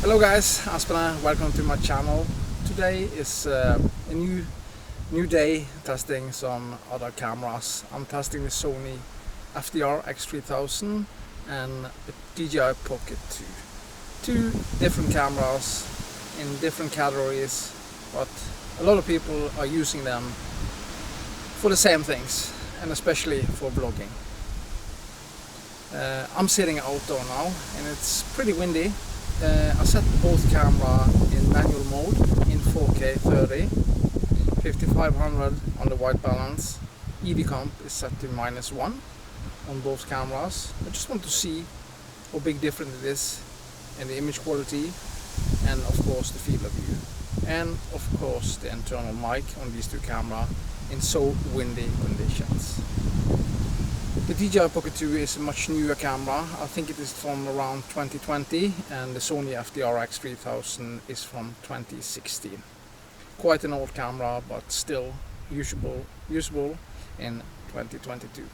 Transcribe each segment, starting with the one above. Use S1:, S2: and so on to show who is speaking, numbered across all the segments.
S1: Hello guys, Aspena, welcome to my channel. Today is a new day testing some other cameras. I'm testing the Sony Fdr X3000 and the Dji Pocket 2. Two different cameras in different categories, but a lot of people are using them for the same things, and especially for vlogging. I'm sitting outdoor now and it's pretty windy. I set both camera in manual mode in 4K 30, 5500 on the white balance. EV comp is set to -1 on both cameras. I just want to see how big difference it is in the image quality and of course the field of view. And of course the internal mic on these two cameras in so windy conditions. The Dji Pocket 2 is a much newer camera. I think it is from around 2020, and the Sony Fdr X3000 is from 2016. Quite an old camera, but still usable in 2022.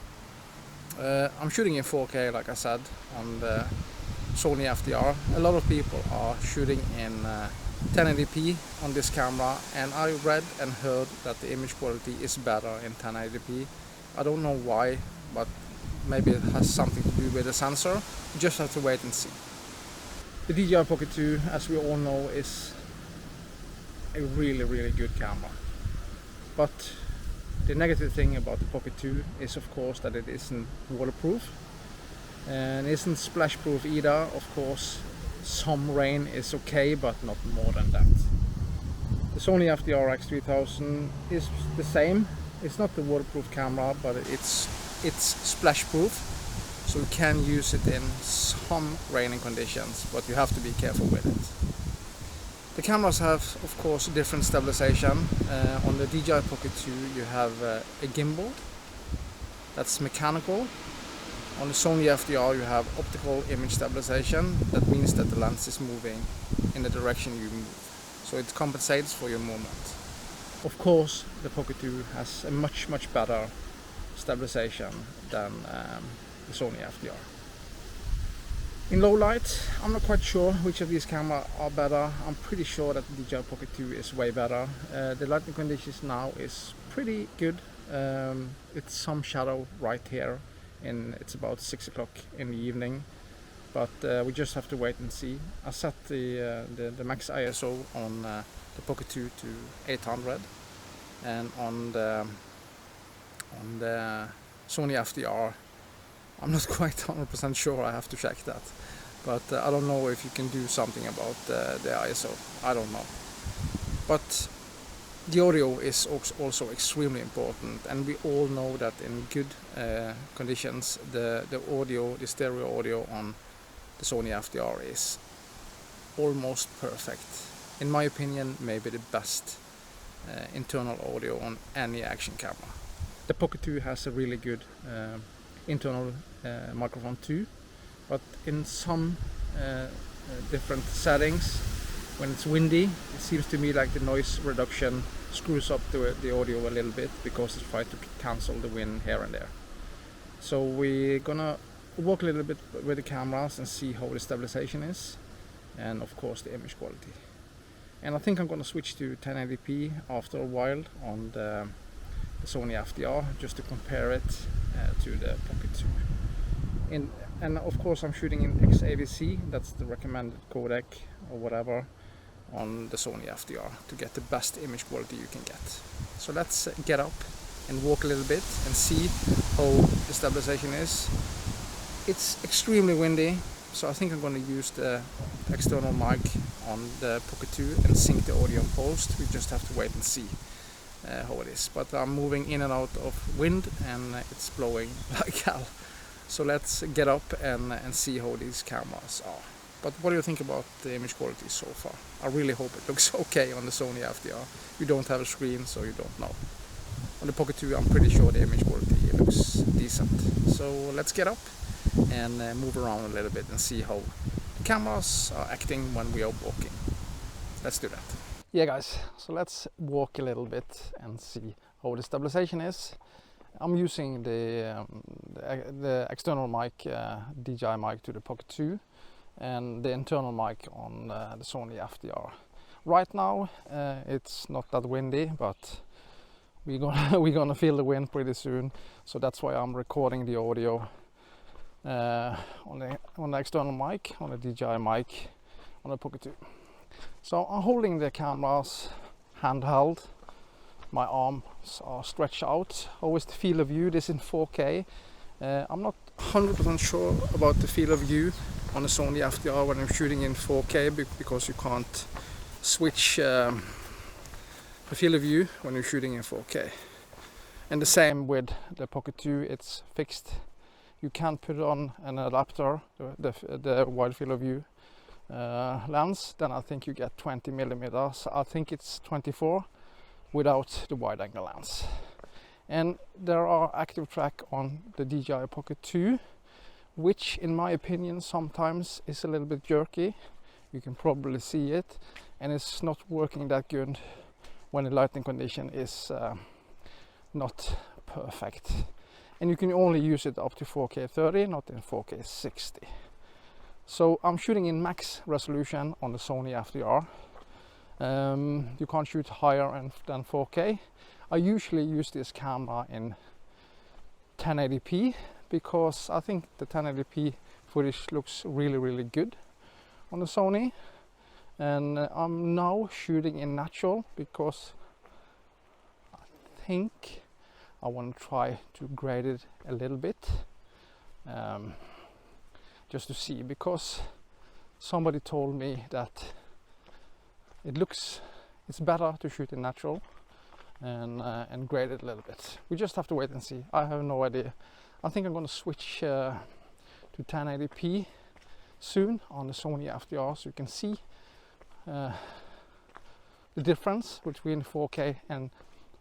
S1: I'm shooting in 4K, like I said, on the Sony Fdr. A lot of people are shooting in 1080p on this camera, and I read and heard that the image quality is better in 1080p. I don't know why, but maybe it has something to do with the sensor. You just have to wait and see. The Dji Pocket 2, as we all know, is a really good camera. But the negative thing about the Pocket 2 is of course that it isn't waterproof and isn't splash proof either. Of course some rain is okay, but not more than that. The Sony Fdr X3000 is the same. It's not the waterproof camera, but it's splash proof, so you can use it in some raining conditions, but you have to be careful with it. The cameras have of course different stabilization. On the Dji Pocket 2 you have a gimbal that's mechanical. On the Sony Fdr you have optical image stabilization. That means that the lens is moving in the direction you move, so it compensates for your movement. Of course the Pocket 2 has a much better stabilization than the Sony Fdr. In low light, I'm not quite sure which of these cameras are better. I'm pretty sure that the Dji Pocket 2 is way better. The lighting conditions now is pretty good. It's some shadow right here, and it's about 6 o'clock in the evening, but we just have to wait and see. I set the max ISO on the Pocket 2 to 800, and on the Sony Fdr I'm not quite 100% sure. I have to check that, but I don't know if you can do something about the ISO. I don't know. But the audio is also extremely important, and we all know that in good conditions the stereo audio on the Sony Fdr is almost perfect. In my opinion, maybe the best internal audio on any action camera. The Pocket 2 has a really good internal microphone too, but in some different settings, when it's windy, it seems to me like the noise reduction screws up the audio a little bit, because it tries to cancel the wind here and there. So we're gonna walk a little bit with the cameras and see how the stabilization is, and of course the image quality. And I think I'm gonna switch to 1080p after a while on the Sony Fdr, just to compare it to the Pocket 2. And of course I'm shooting in XAVC, that's the recommended codec or whatever, on the Sony Fdr to get the best image quality you can get. So let's get up and walk a little bit and see how the stabilization is. It's extremely windy, so I think I'm going to use the external mic on the Pocket 2 and sync the audio in post. We just have to wait and see how it is. But I'm moving in and out of wind, and it's blowing like hell. So let's get up and see how these cameras are. But what do you think about the image quality so far? I really hope it looks okay on the Sony Fdr. You don't have a screen, so you don't know. On the Pocket 2 I'm pretty sure the image quality looks decent. So let's get up and move around a little bit and see how the cameras are acting when we are walking. Let's do that. Yeah guys, so let's walk a little bit and see how the stabilization is. I'm using the external mic, DJI mic to the Pocket 2, and the internal mic on the Sony Fdr. Right now it's not that windy, but we're gonna feel the wind pretty soon, so that's why I'm recording the audio on the external mic, on the DJI mic on the Pocket 2. So I'm holding the cameras handheld, my arms are stretched out. How is the field of view? This in 4K. I'm not 100% sure about the field of view on the Sony Fdr when I'm shooting in 4K, because you can't switch the field of view when you're shooting in 4K. And the same with the Pocket 2, it's fixed. You can't put on an adapter, the wide field of view lens, then I think you get 20 millimeters. I think it's 24 without the wide angle lens. And there are active track on the DJI Pocket 2, which in my opinion sometimes is a little bit jerky. You can probably see it, and it's not working that good when the lighting condition is not perfect. And you can only use it up to 4K 30, not in 4K 60. So I'm shooting in max resolution on the Sony Fdr. You can't shoot higher than 4K. I usually use this camera in 1080p because I think the 1080p footage looks really good on the Sony. And I'm now shooting in natural because I think I want to try to grade it a little bit, just to see, because somebody told me that it's better to shoot in natural and grade it a little bit. We just have to wait and see. I have no idea. I think I'm going to switch to 1080p soon on the Sony Fdr, so you can see the difference between 4K and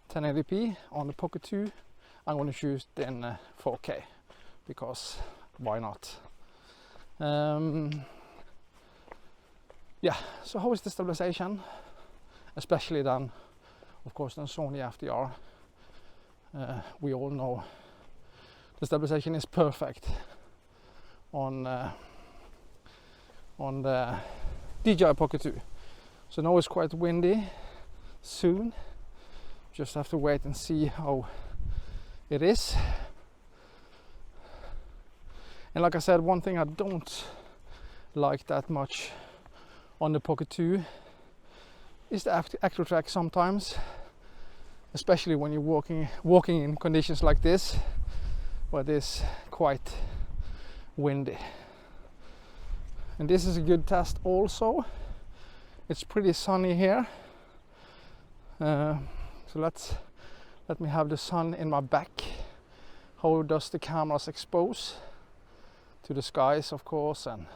S1: 1080p. On the Pocket 2 I'm going to shoot in 4K because why not? Yeah, so how is the stabilization? Especially then, of course, on Sony Fdr. We all know the stabilization is perfect on the DJI Pocket 2. So now it's quite windy soon. Just have to wait and see how it is. And like I said, one thing I don't like that much on the Pocket 2 is the active track sometimes, especially when you're walking in conditions like this, where it is quite windy. And this is a good test also. It's pretty sunny here, so let me have the sun in my back. How does the cameras expose to the skies, of course, and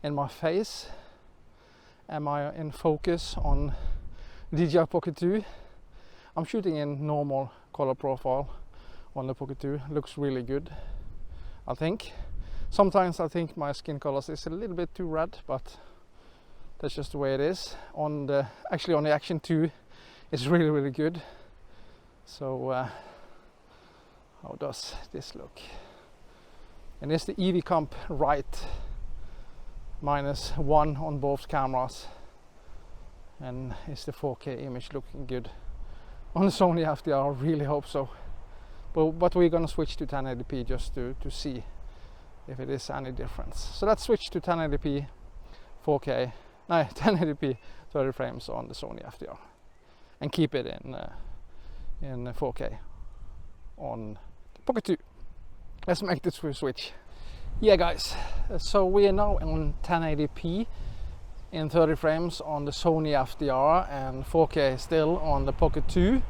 S1: in my face? Am I in focus on DJI Pocket 2? I'm shooting in normal color profile on the Pocket 2. Looks really good, I think. Sometimes I think my skin colors is a little bit too red, but that's just the way it is. Actually on the Action 2 it's really good. So how does this look? And it's the EV comp right -1 on both cameras, and is the 4K image looking good on the Sony Fdr? I really hope so, but we're gonna switch to 1080p just to see if it is any difference. So let's switch to 1080p 4K, no, 1080p 30 frames on the Sony Fdr and keep it in 4K on the Pocket 2. Let's make this switch. Yeah guys, so we are now on 1080p in 30 frames on the Sony Fdr and 4K still on the Pocket 2,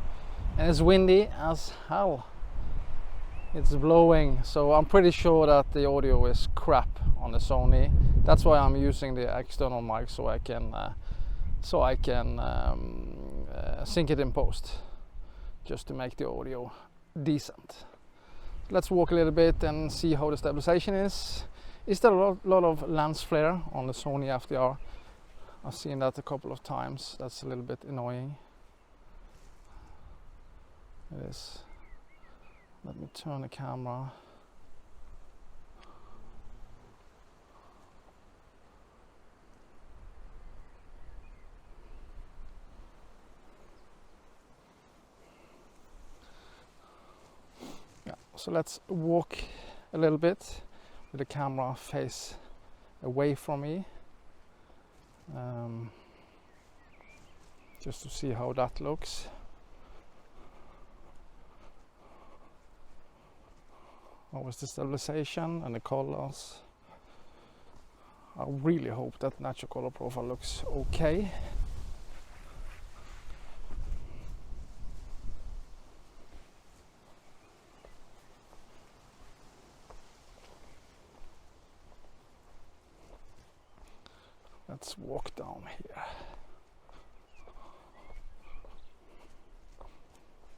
S1: and it's windy as hell. It's blowing, so I'm pretty sure that the audio is crap on the Sony. That's why I'm using the external mic, so I can sync it in post, just to make the audio decent. Let's walk a little bit and see how the stabilization is. Is there a lot of lens flare on the Sony Fdr? I've seen that a couple of times. That's a little bit annoying. It is. Let me turn the camera. So let's walk a little bit with the camera face away from me, just to see how that looks. How is the stabilization and the colors? I really hope that natural color profile looks okay. Let's walk down here.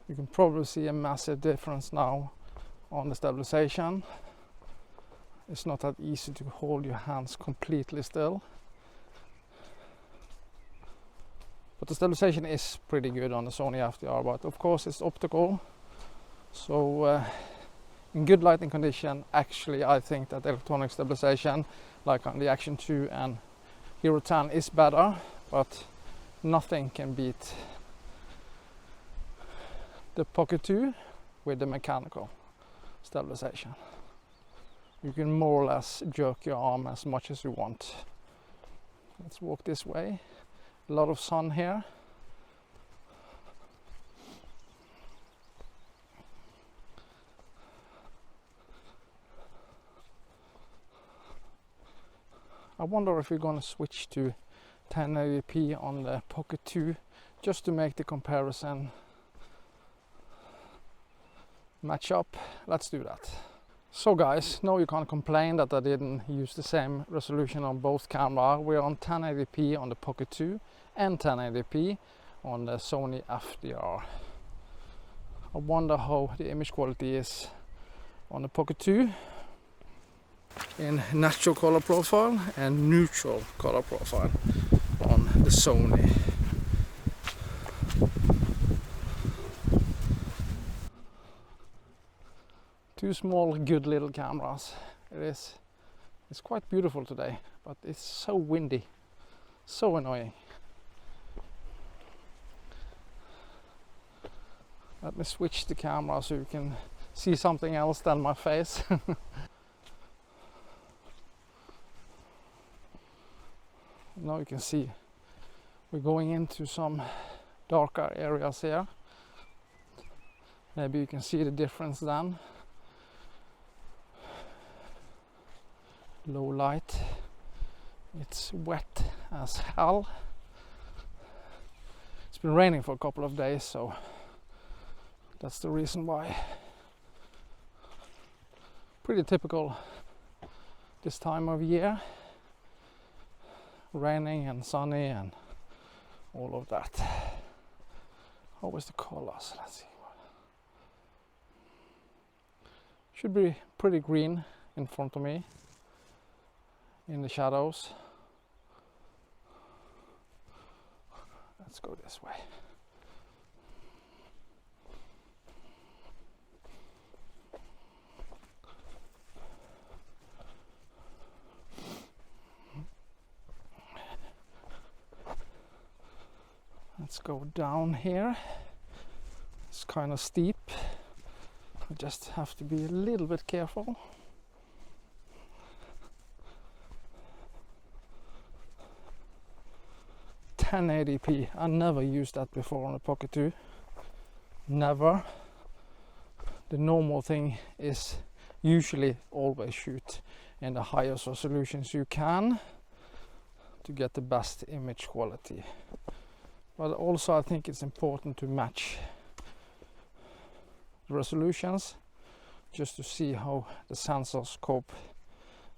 S1: You can probably see a massive difference now on the stabilization. It's not that easy to hold your hands completely still. But the stabilization is pretty good on the Sony Fdr, but of course it's optical. So in good lighting condition, actually I think that electronic stabilization, like on the Action 2 and Hero 10, is better, but nothing can beat the Pocket 2 with the mechanical stabilization. You can more or less jerk your arm as much as you want. Let's walk this way. A lot of sun here. I wonder if we're going to switch to 1080p on the Pocket 2 just to make the comparison match up. Let's do that. So guys, no, you can't complain that I didn't use the same resolution on both cameras. We're on 1080p on the Pocket 2 and 1080p on the Sony Fdr. I wonder how the image quality is on the Pocket 2 in natural color profile and neutral color profile on the Sony. Two small good little cameras. It's quite beautiful today, but it's so windy, so annoying. Let me switch the camera so you can see something else than my face. Now you can see we're going into some darker areas here. Maybe you can see the difference then. Low light, it's wet as hell. It's been raining for a couple of days, so that's the reason why. Pretty typical this time of year. Raining and sunny and all of that. How is the colors? Let's see. Should be pretty green in front of me in the shadows. Let's go this way. Let's go down here. It's kind of steep. I just have to be a little bit careful. .1080p. I never used that before on a Pocket 2. Never. The normal thing is usually always shoot in the highest resolutions you can to get the best image quality. But also I think it's important to match the resolutions just to see how the sensors cope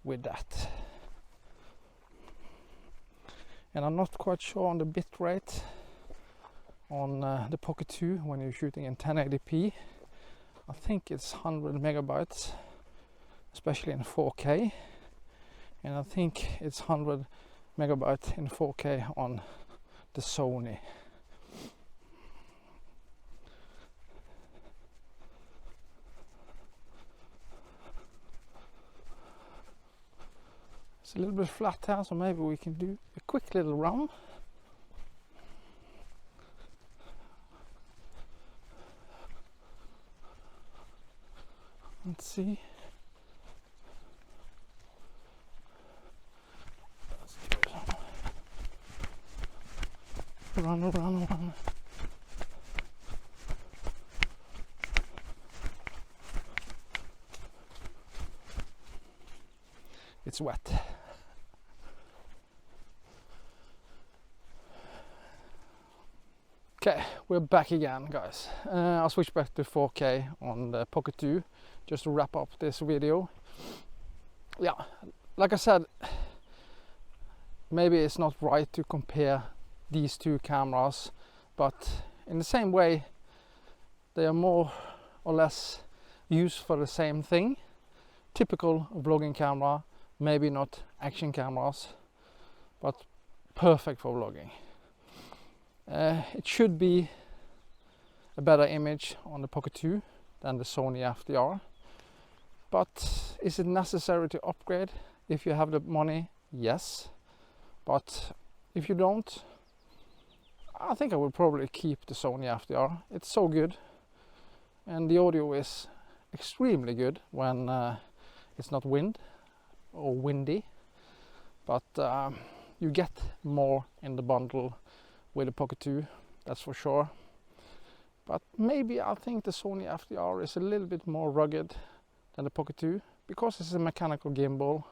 S1: with that. And I'm not quite sure on the bit rate on the Pocket 2 when you're shooting in 1080p. I think it's 100 megabytes, especially in 4K. And I think it's 100 megabytes in 4K on the Sony. It's a little bit flat here, so maybe we can do a quick little run. Let's see. Run. It's wet. Okay, we're back again, guys. I'll switch back to 4K on the Pocket 2 just to wrap up this video. Yeah, like I said, maybe it's not right to compare these two cameras, but in the same way they are more or less used for the same thing. Typical vlogging camera, maybe not action cameras, but perfect for vlogging. It should be a better image on the Pocket 2 than the Sony Fdr, but is it necessary to upgrade if you have the money? Yes, but if you don't, I think I will probably keep the Sony Fdr. It's so good, and the audio is extremely good when it's not wind or windy, but you get more in the bundle with the Pocket 2, that's for sure. But maybe I think the Sony Fdr is a little bit more rugged than the Pocket 2 because it's a mechanical gimbal.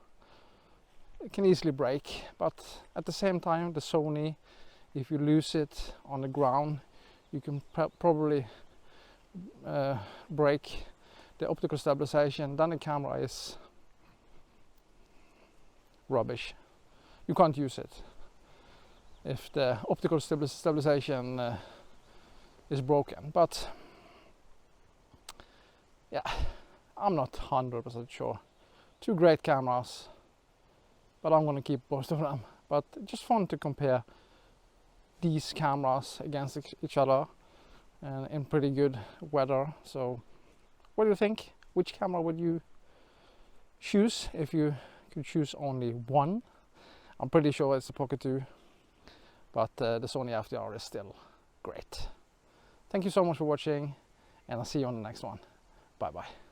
S1: It can easily break, but at the same time the Sony, if you lose it on the ground, you can probably break the optical stabilization. Then the camera is rubbish. You can't use it if the optical stabilization is broken. But yeah, I'm not 100% sure. Two great cameras, but I'm gonna keep both of them. But just fun to compare these cameras against each other and in pretty good weather. So what do you think? Which camera would you choose if you could choose only one? I'm pretty sure it's the Pocket 2, but the Sony Fdr is still great. Thank you so much for watching, and I'll see you on the next one. Bye bye.